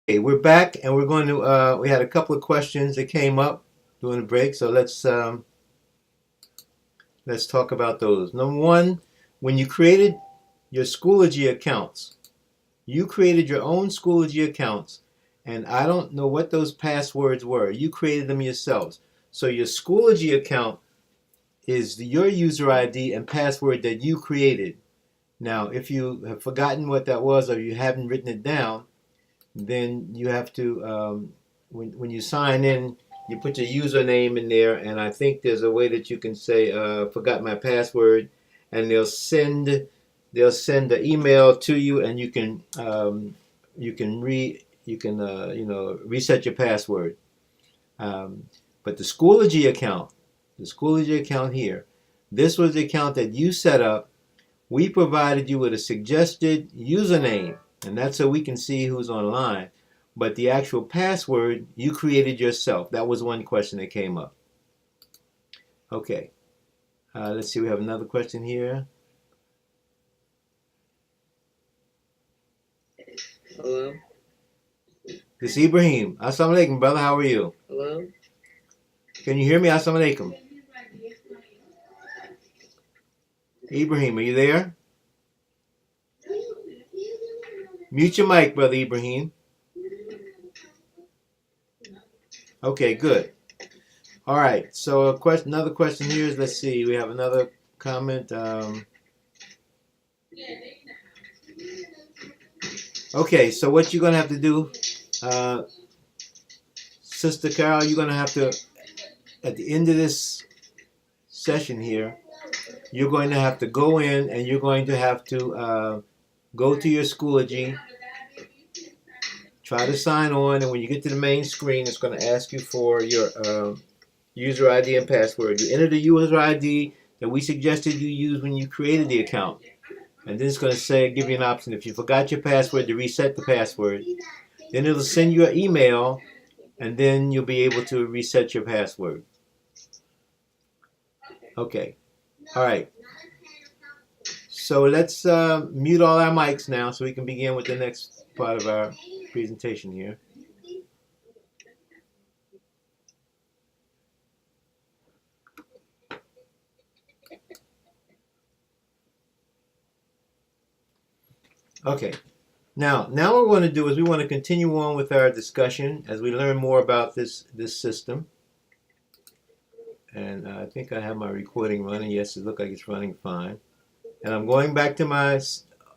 Okay, we're back, and we're going to. We had a couple of questions that came up during the break, so let's talk about those. Number one, when you created your Schoology accounts, you created your own Schoology accounts, and I don't know what those passwords were. You created them yourselves. So your Schoology account is your user ID and password that you created. Now, if you have forgotten what that was or you haven't written it down, then you have to when you sign in, you put your username in there, and I think there's a way that you can say forgot my password, and they'll send the email to you, and you can reset your password. um, but the Schoology account here, this was the account that you set up. We provided you with a suggested username, and that's so we can see who's online. But the actual password you created yourself. That was one question that came up. Okay, let's see. We have another question here. Hello. This is Ibrahim. Assalamu alaikum, brother. How are you? Hello. Can you hear me? Assalamu alaikum. Ibrahim, are you there? Mute your mic, brother Ibrahim. Okay, good. All right. So another question here is, let's see. We have another comment. Okay, so what you're gonna have to do, uh, Sister Carol, you're gonna have to, at the end of this session here, you're going to have to go in and you're going to have to go to your Schoology, try to sign on, and when you get to the main screen, it's going to ask you for your user ID and password. You enter the user ID that we suggested you use when you created the account, and then it's going to give you an option if you forgot your password to reset the password. Then it'll send you an email, and then you'll be able to reset your password. Okay. All right. So let's mute all our mics now so we can begin with the next part of our presentation here. Okay. Now what we're going to do is we want to continue on with our discussion as we learn more about this system. And I think I have my recording running. Yes, it looks like it's running fine. And I'm going back to my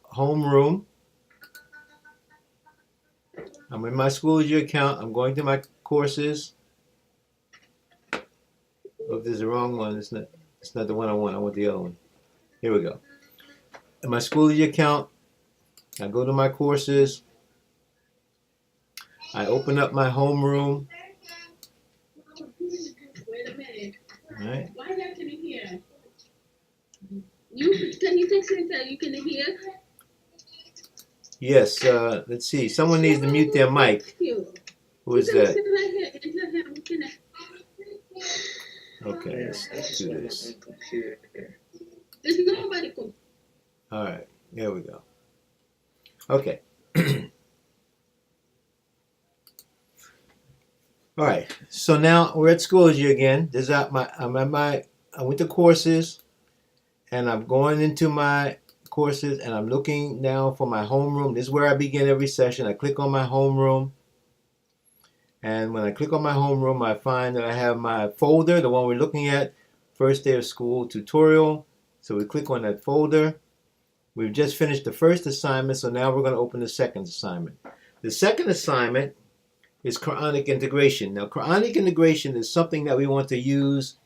home room. I'm in my Schoology account. I'm going to my courses. Oh, if there's the wrong one, it's not the one I want. I want the other one. Here we go. In my Schoology account, I go to my courses. I open up my homeroom. Wait a minute. All right. Why that can hear? Can you fix it that you can hear? Yes. Let's see. Someone needs to mute their mic. Who is that? Okay. Let's do this. There's nobody. All right. There we go. Okay. All right. So now we're at Schoology again. I went to courses, and I'm going into my courses, and I'm looking now for my homeroom. This is where I begin every session. I click on my homeroom, and when I click on my homeroom, I find that I have my folder, the one we're looking at, first day of school tutorial. So we click on that folder. We've just finished the first assignment, so now we're going to open the second assignment. The second assignment is Quranic integration. Now, Quranic integration is something that we want to use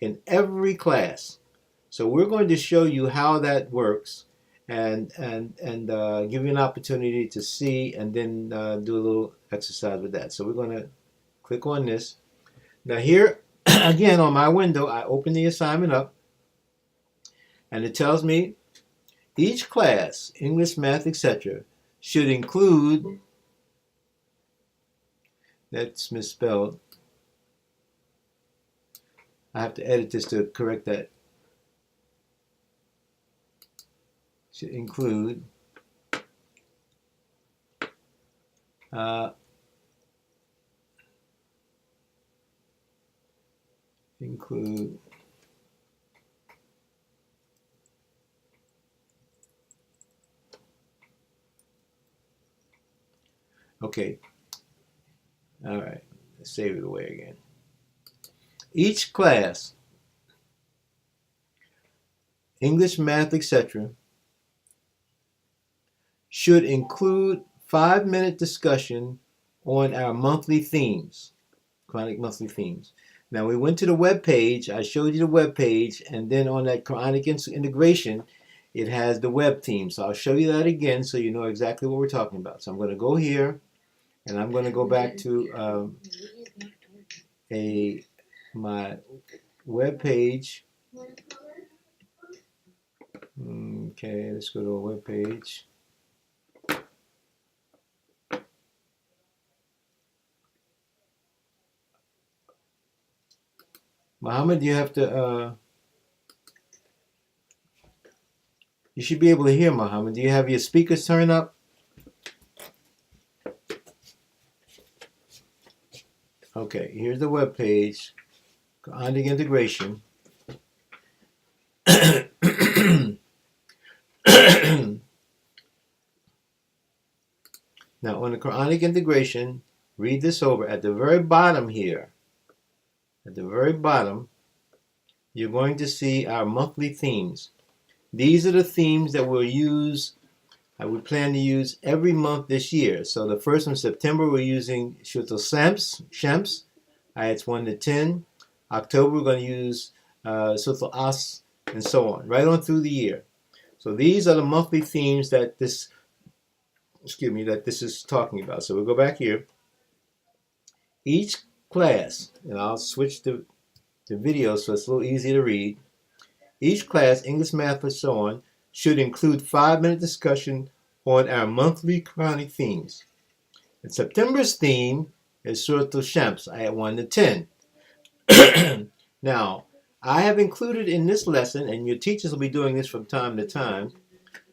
in every class. So we're going to show you how that works and give you an opportunity to see and then do a little exercise with that. So we're going to click on this. Now here, again, on my window, I open the assignment up, and it tells me each class, English, math, etc., should include, that's misspelled. I have to edit this to correct that. Should include include okay. All right. Let's save it away again. Each class, English, math, etc., should include 5-minute discussion on our monthly themes, Quranic monthly themes. Now we went to the web page. I showed you the web page, and then on that Quranic integration, it has the web theme. So I'll show you that again so you know exactly what we're talking about. So I'm going to go here, and I'm going to go back to my web page. Okay, let's go to a web page. Muhammad, you have to. You should be able to hear Muhammad. Do you have your speakers turned up? Okay, here's the web page. Quranic integration. Now, on the Quranic integration, read this over. At the very bottom here, at the very bottom, you're going to see our monthly themes. These are the themes that we'll use, we plan to use every month this year. So the first one, September, we're using Shutul Shams, ayats 1 to 10. October, we're going to use Shutul As, and so on, right on through the year. So these are the monthly themes that this is talking about. So we'll go back here. Each class, and I'll switch the video so it's a little easier to read. Each class, English, math, and so on, should include 5-minute discussion on our monthly Quranic themes. And September's theme is Surah Al-Shams, ayat 1 to 10. Now, I have included in this lesson, and your teachers will be doing this from time to time,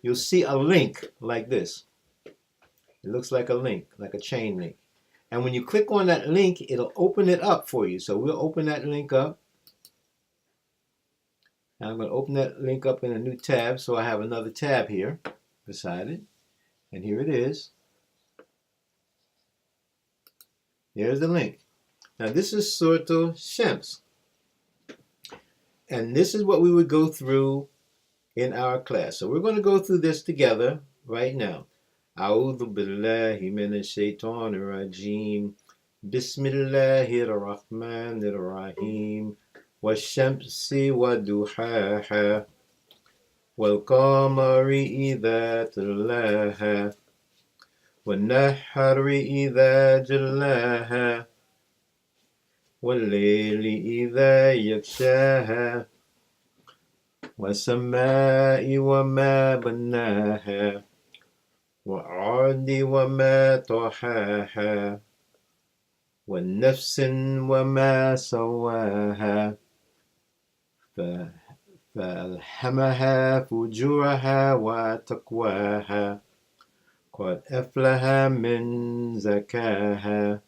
you'll see a link like this. It looks like a link, like a chain link. And when you click on that link, it'll open it up for you. So we'll open that link up. And I'm going to open that link up in a new tab. So I have another tab here beside it. And here it is. There's the link. Now this is Surah Al-Shams. And this is what we would go through in our class. So we're going to go through this together right now. أعوذ بالله من الشيطان الرجيم بسم الله الرحمن الرحيم والشمس وضحاها والقمر إذا تلاها والنهر إذا جلاها والليل إذا يغشاها والسماء وما بناها والأرض وما طحاها والنفس وما سواها فألهمها فجورها وتقواها قد أفلح من زكاها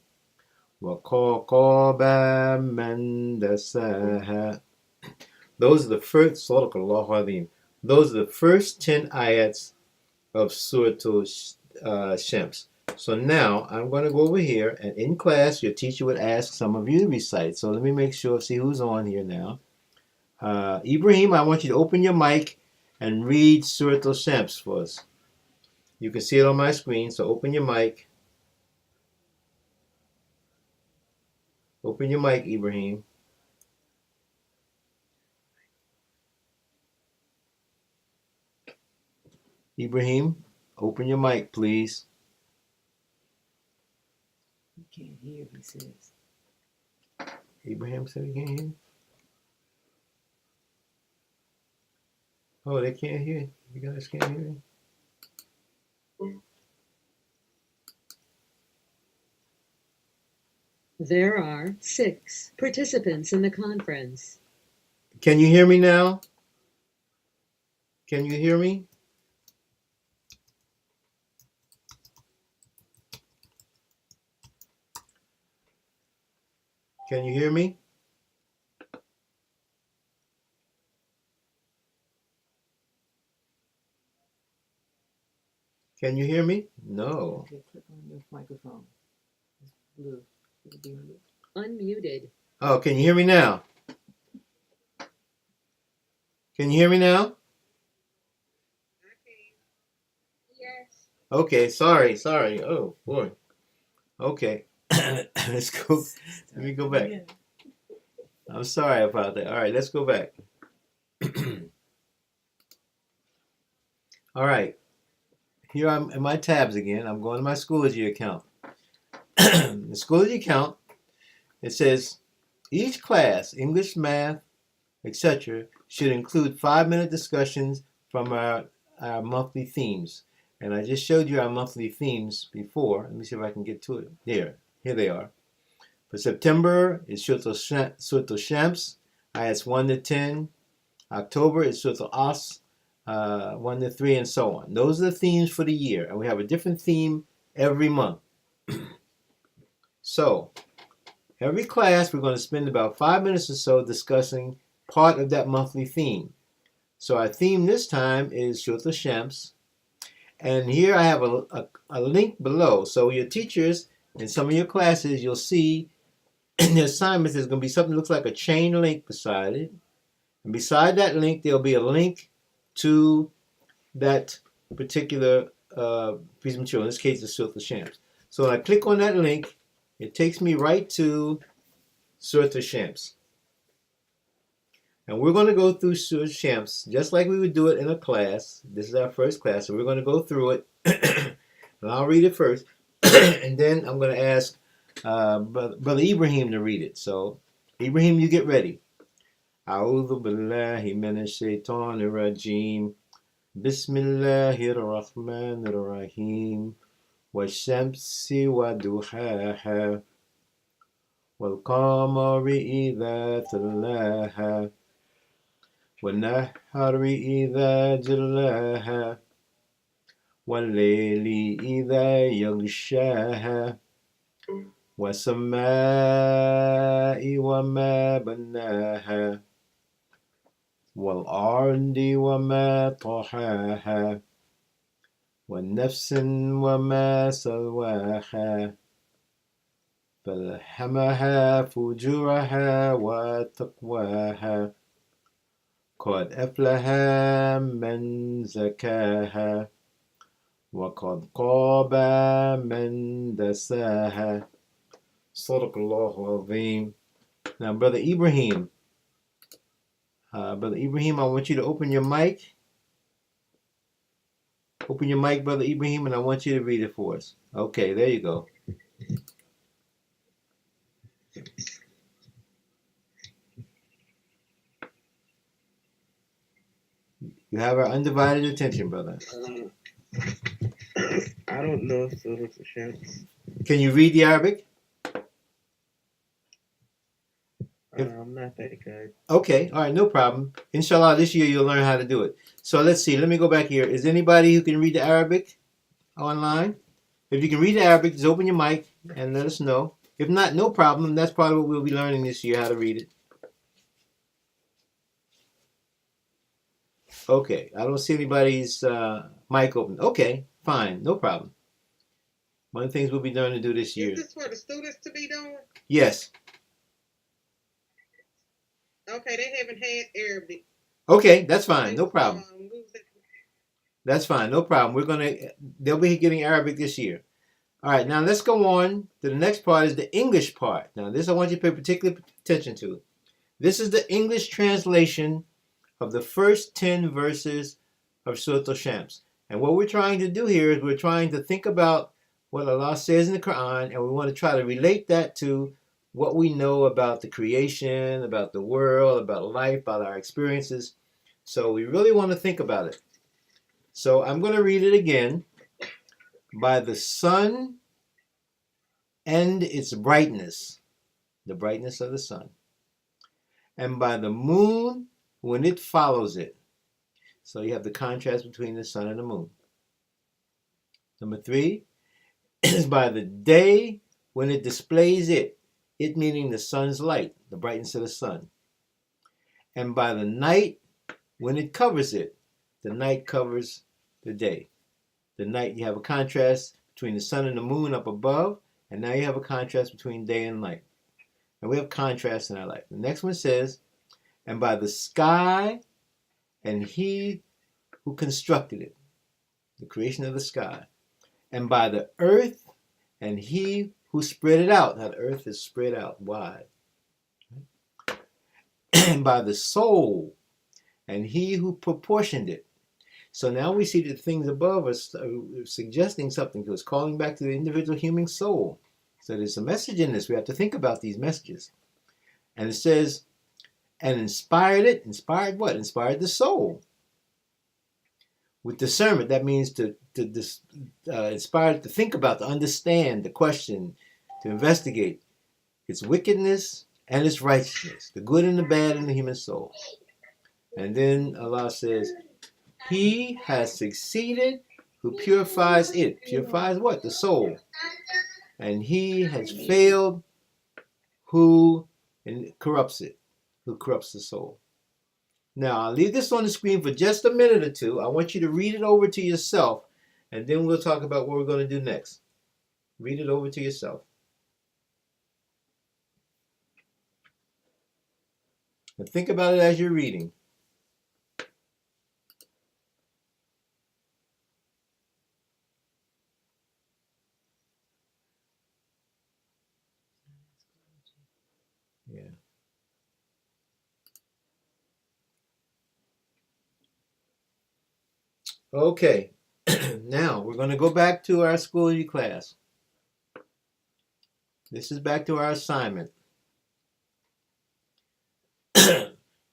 وخاب من دساها. Those are the first, those are the first 10 ayats of Surah Shams. So now I'm going to go over here, and in class your teacher would ask some of you to recite. So let me make sure, see who's on here now. Ibrahim, I want you to open your mic and read Surah Shams for us. You can see it on my screen, so open your mic. Open your mic, Ibrahim. Ibrahim, open your mic, please. You can't hear, he says. Ibrahim said he can't hear. Oh, they can't hear. You guys can't hear. There are 6 participants in the conference. Can you hear me now? Can you hear me? Can you hear me? Can you hear me? No. Okay, click on your microphone. It's blue. It'll be blue. Unmuted. Oh, can you hear me now? Can you hear me now? Yes. Okay, sorry. Oh, boy. Okay. Let's go. Let me go back. I'm sorry about that. All right, let's go back. All right. Here I'm in my tabs again. I'm going to my Schoology account. The Schoology account, it says each class, English, math, etc., should include 5-minute discussions from our monthly themes. And I just showed you our monthly themes before. Let me see if I can get to it. Here they are. For September, it's Surto Shams, ayats 1 to 10. October is Surto As, 1 to 3, and so on. Those are the themes for the year, and we have a different theme every month. So, every class, we're going to spend about 5 minutes or so discussing part of that monthly theme. So our theme this time is Surto Shams. And here I have a link below. So your teachers, in some of your classes, you'll see in the assignments, there's going to be something that looks like a chain link beside it. And beside that link, there'll be a link to that particular piece of material. In this case, it's Surto Shams. So when I click on that link, it takes me right to Surto Shams. And we're going to go through Surto Shams just like we would do it in a class. This is our first class, so we're going to go through it. And I'll read it first. And then I'm going to ask Brother Ibrahim to read it. So, Ibrahim, you get ready. A'udhu billahi minash shaitanir rajim. Bismillahir rahmanir rahim. Washamsi wa duhaha. Wal qamari idha talaha. والنهر إذا جلاها والليل إذا يغشاها والسماء وما بناها والأرض وما طحاها والنفس وما سواها فألهمها فجورها وتقواها قد أفلح من زكاها وقد خاب من دساها صدق الله العظيم. Now, Brother Ibrahim, I want you to open your mic. Open your mic, Brother Ibrahim, and I want you to read it for us. Okay, there you go. You have our undivided attention, brother. I don't know Surto Shams. Can you read the Arabic? I'm not that good. Okay, all right, no problem. Inshallah, this year you'll learn how to do it. So let's see. Let me go back here. Is anybody who can read the Arabic online? If you can read the Arabic, just open your mic and let us know. If not, no problem. That's part of what we'll be learning this year, how to read it. Okay, I don't see anybody's mic open. Okay, fine, no problem. One of the things we'll be learning to do this year. Is this for the students to be doing? Yes. Okay, they haven't had Arabic. Okay, that's fine, no problem. That's fine, no problem. They'll be getting Arabic this year. All right, now let's go on to the next part is the English part. Now this I want you to pay particular attention to. This is the English translation of the first 10 verses of Surto Shams. And what we're trying to do here is we're trying to think about what Allah says in the Quran, and we want to try to relate that to what we know about the creation, about the world, about life, about our experiences. So we really want to think about it. So I'm going to read it again. By the sun and its brightness, the brightness of the sun, and by the moon when it follows it. So you have the contrast between the sun and the moon. Number 3 is by the day when it displays it, it meaning the sun's light, the brightness of the sun. And by the night when it covers it, the night covers the day. the night, you have a contrast between the sun and the moon up above, and now you have a contrast between day and night. And we have contrast in our life. The next one says, and by the sky and he who constructed it, the creation of the sky, and by the earth and he who spread it out. Now the earth is spread out wide. And by the soul and he who proportioned it. So now we see that things above us are suggesting something to us, calling back to the individual human soul. So there's a message in this. We have to think about these messages. And it says, and inspired it. Inspired what? Inspired the soul. With discernment, that means to inspire, to think about, to understand, to question, to investigate its wickedness and its righteousness, the good and the bad in the human soul. And then Allah says, he has succeeded who purifies it. Purifies what? The soul. And he has failed who corrupts it, who corrupts the soul. Now, I'll leave this on the screen for just a minute or two. I want you to read it over to yourself, and then we'll talk about what we're going to do next. Read it over to yourself. And think about it as you're reading. Yeah. Okay. Now, we're going to go back to our Schoology class. This is back to our assignment.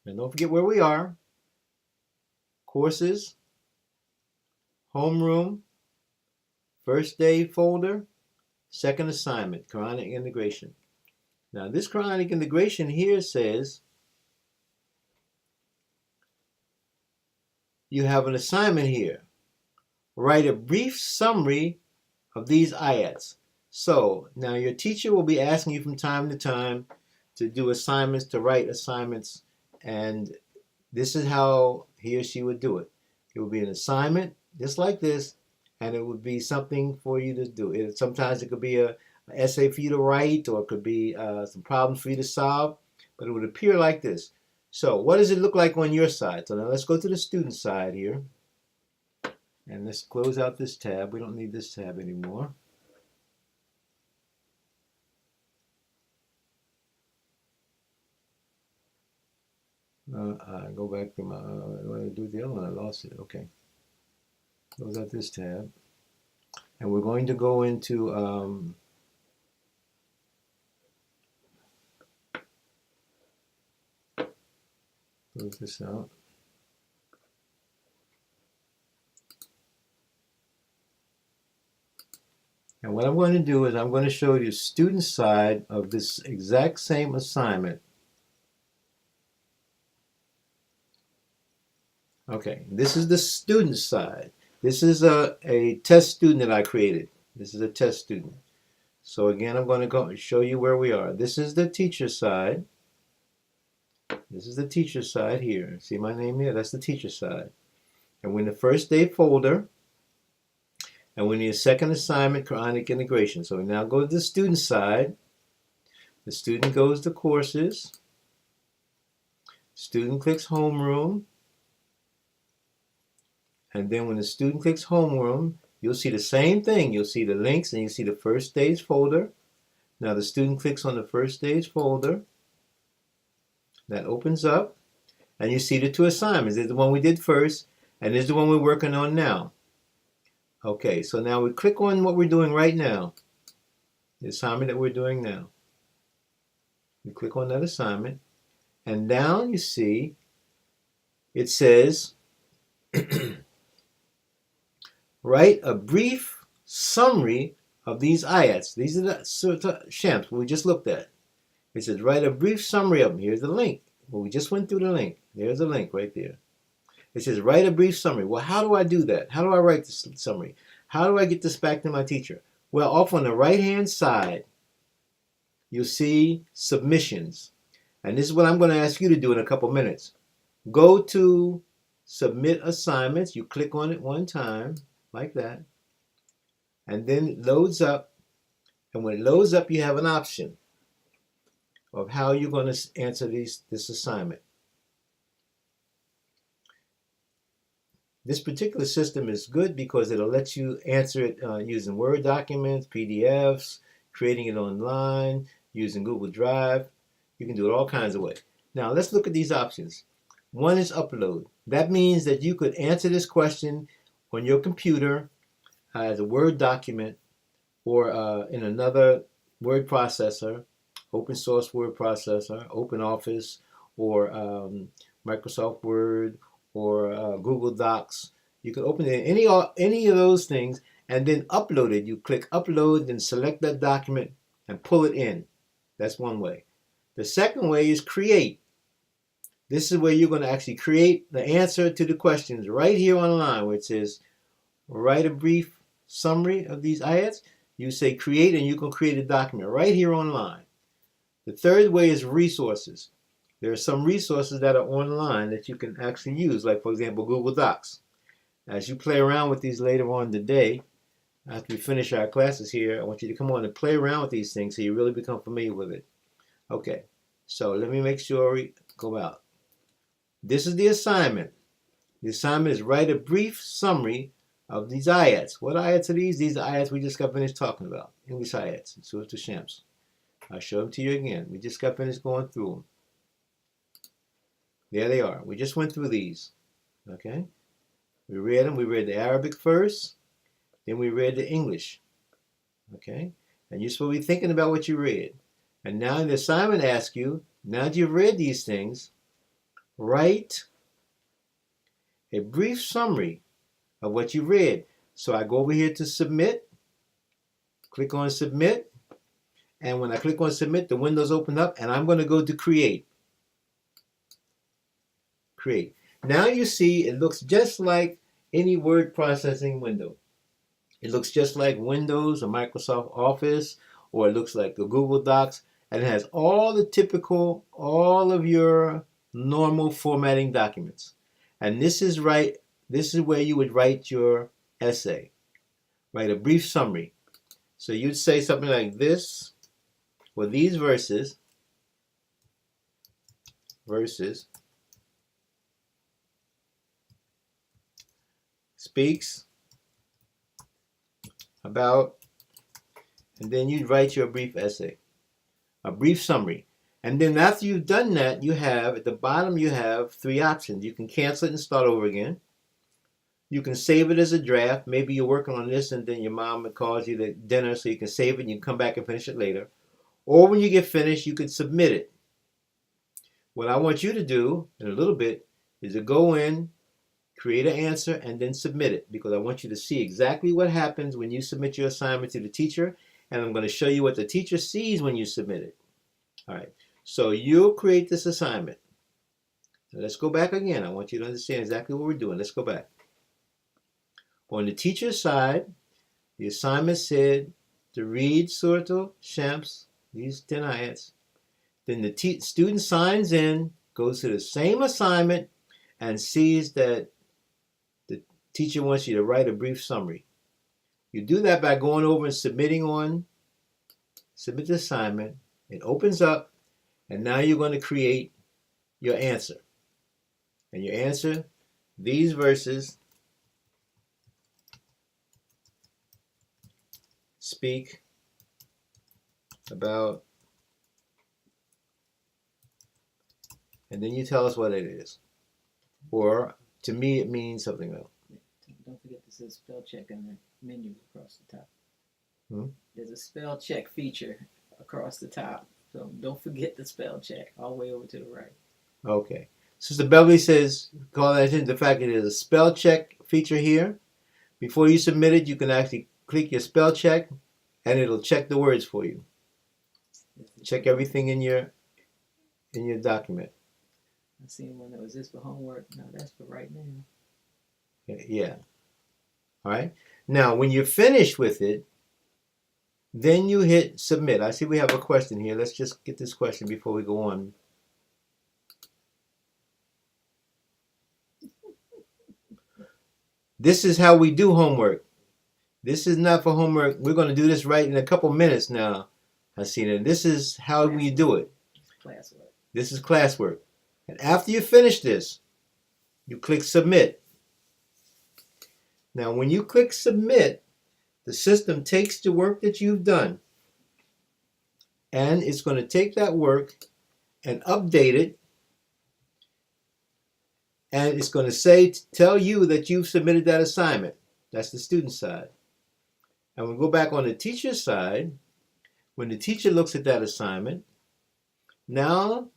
And don't forget where we are. Courses, homeroom, first day folder, second assignment, Quranic integration. Now this Quranic integration here says you have an assignment here. Write a brief summary of these ayats. So now your teacher will be asking you from time to time to do assignments, to write assignments, and this is how he or she would do it. It would be an assignment just like this, and it would be something for you to do. Sometimes it could be an essay for you to write, or it could be some problems for you to solve, but it would appear like this. So what does it look like on your side? So now let's go to the student side here, and let's close out this tab. We don't need this tab anymore. Go back to my, what did I do with the other one? I lost it. Okay. Close out this tab. And we're going to go into close this out. And what I'm going to do is I'm going to show you the student side of this exact same assignment. Okay, this is the student side. This is a test student that I created. This is a test student. So again, I'm going to go show you where we are. This is the teacher side. This is the teacher side here. See my name here? That's the teacher side. And we're in the first day folder. And we need a second assignment, Quranic integration. So we now go to the student side. The student goes to courses. Student clicks homeroom. And then when the student clicks homeroom, you'll see the same thing. You'll see the links and you see the first day's folder. Now the student clicks on the first day's folder. That opens up. And you see the two assignments. There's the one we did first, and there's the one we're working on now. Okay, so now we click on what we're doing right now. The assignment that we're doing now. You click on that assignment. And down you see, it says, write a brief summary of these ayats. These are the shams we just looked at. It says, write a brief summary of them. Here's the link. Well, we just went through the link. There's a link right there. It says, write a brief summary. Well, how do I do that? How do I write this summary? How do I get this back to my teacher? Well, off on the right-hand side, you'll see submissions. And this is what I'm going to ask you to do in a couple minutes. Go to submit assignments. You click on it one time, like that. and then it loads up. And when it loads up, you have an option of how you're going to answer this assignment. This particular system is good because it'll let you answer it using Word documents, PDFs, creating it online, using Google Drive. You can do it all kinds of ways. Now let's look at these options. One is upload. That means that you could answer this question on your computer as a Word document or in another word processor, open source word processor, Open Office, or Microsoft Word, or Google Docs. You can open it in any of those things and then upload it. You click upload, then select that document and pull it in. That's one way. The second way is create. This is where you're going to actually create the answer to the questions right here online, where it says write a brief summary of these ayats. You say create, and you can create a document right here online. The third way is resources. There are some resources that are online that you can actually use, like, for example, Google Docs. As you play around with these later on today, after we finish our classes here, I want you to come on and play around with these things so you really become familiar with it. Okay, so let me make sure we go out. This is the assignment. The assignment is write a brief summary of these ayats. What ayats are these? These are ayats we just got finished talking about. English ayats, Surah Shams. I'll show them to you again. We just got finished going through them. There they are. We just went through these. Okay? We read them. We read the Arabic first. Then we read the English. Okay? And you're supposed to be thinking about what you read. And now the assignment asks you, now that you've read these things, write a brief summary of what you read. So I go over here to submit, click on submit, and when I click on submit, the windows open up, and I'm going to go to create. Create. Now you see it looks just like any word processing window. It looks just like Windows or Microsoft Office, or it looks like the Google Docs, and it has all the typical, all of your normal formatting documents. And this is where you would write your essay. Write a brief summary. So you'd say something like this, or these verses speaks about, and then you'd write your brief essay, a brief summary. And then after you've done that, you have, at the bottom, you have three options. You can cancel it and start over again. You can save it as a draft. Maybe you're working on this and then your mom calls you to dinner, so you can save it and you can come back and finish it later. Or when you get finished, you can submit it. What I want you to do in a little bit is to go in, create an answer, and then submit it, because I want you to see exactly what happens when you submit your assignment to the teacher, and I'm going to show you what the teacher sees when you submit it. All right, so you'll create this assignment. So let's go back again. I want you to understand exactly what we're doing. Let's go back. On the teacher's side, the assignment said to read Surah Shams, these 10 ayats. Then the student signs in, goes to the same assignment, and sees that the teacher wants you to write a brief summary. You do that by going over and submit the assignment. It opens up, and now you're going to create your answer. And your answer, these verses speak about, and then you tell us what it is. Or, to me, it means something else. Don't forget this is spell check in the menu across the top. Hmm? There's a spell check feature across the top. So don't forget the spell check all the way over to the right. Okay. Sister Beverly says, call attention to the fact that there's a spell check feature here. Before you submit it, you can actually click your spell check, and it'll check the words for you. Check everything in your document. I seen one that was this for homework. No, that's for right now. Yeah. All right. Now, when you're finished with it, then you hit submit. I see we have a question here. Let's just get this question before we go on. This is how we do homework. This is not for homework. We're going to do this right in a couple minutes now, Hasina. This is how we do it. Classwork. This is classwork. And after you finish this, you click submit. Now, when you click submit, the system takes the work that you've done and it's going to take that work and update it, and it's going to tell you that you've submitted that assignment. That's the student side. And we'll go back on the teacher side. When the teacher looks at that assignment, now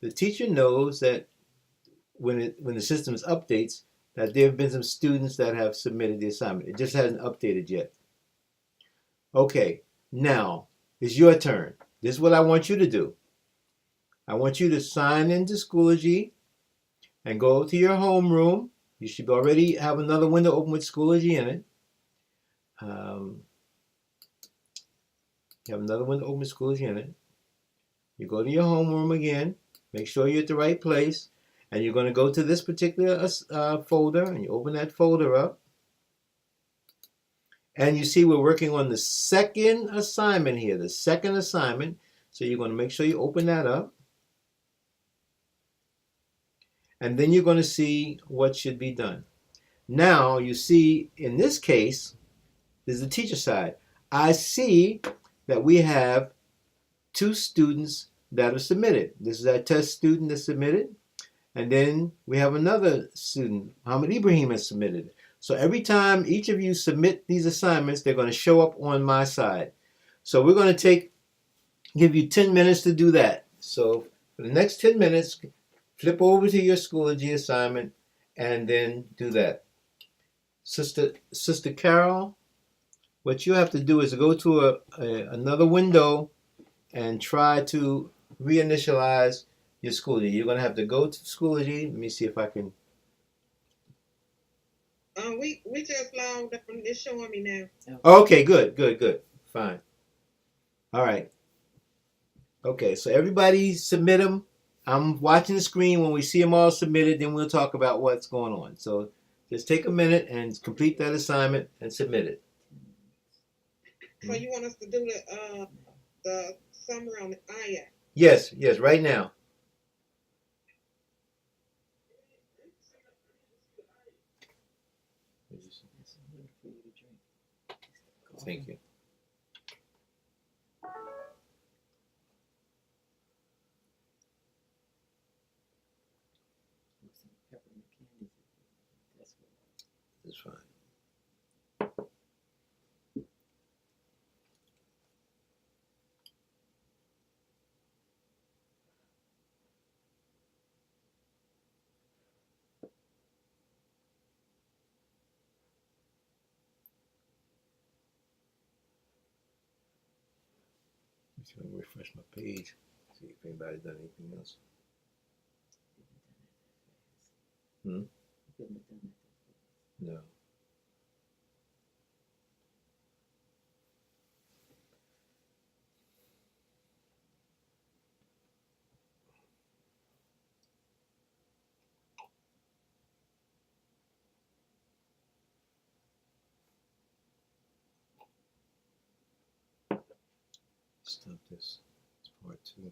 the teacher knows that when the system updates, that there have been some students that have submitted the assignment. It just hasn't updated yet. Okay, now it's your turn. This is what I want you to do. I want you to sign into Schoology and go to your homeroom. You should already have another window open with Schoology in it. You have another window open with Schoology in it. You go to your homeroom again. Make sure you're at the right place. And you're going to go to this particular folder, and you open that folder up. And you see we're working on the second assignment here, the second assignment. So you're going to make sure you open that up. And then you're going to see what should be done. Now you see, in this case, this is the teacher side. I see that we have 2 students that are submitted. This is our test student that submitted. And then we have another student, Muhammad Ibrahim, has submitted. So every time each of you submit these assignments, they're going to show up on my side. So we're going to give you 10 minutes to do that. So for the next 10 minutes, flip over to your Schoology assignment and then do that. Sister Carol, what you have to do is go to another window and try to reinitialize your Schoology. You're going to have to go to Schoology. Let me see if I can. We just logged up and it's showing me now. Okay, good. Fine. All right. Okay, so everybody submit them. I'm watching the screen. When we see them all submitted, then we'll talk about what's going on. So just take a minute and complete that assignment and submit it. So you want us to do the summary on the IAC? Yes, right now. Thank you. That's fine. Let me refresh my page. See if anybody's done anything else. No. Stop this. It's part 2.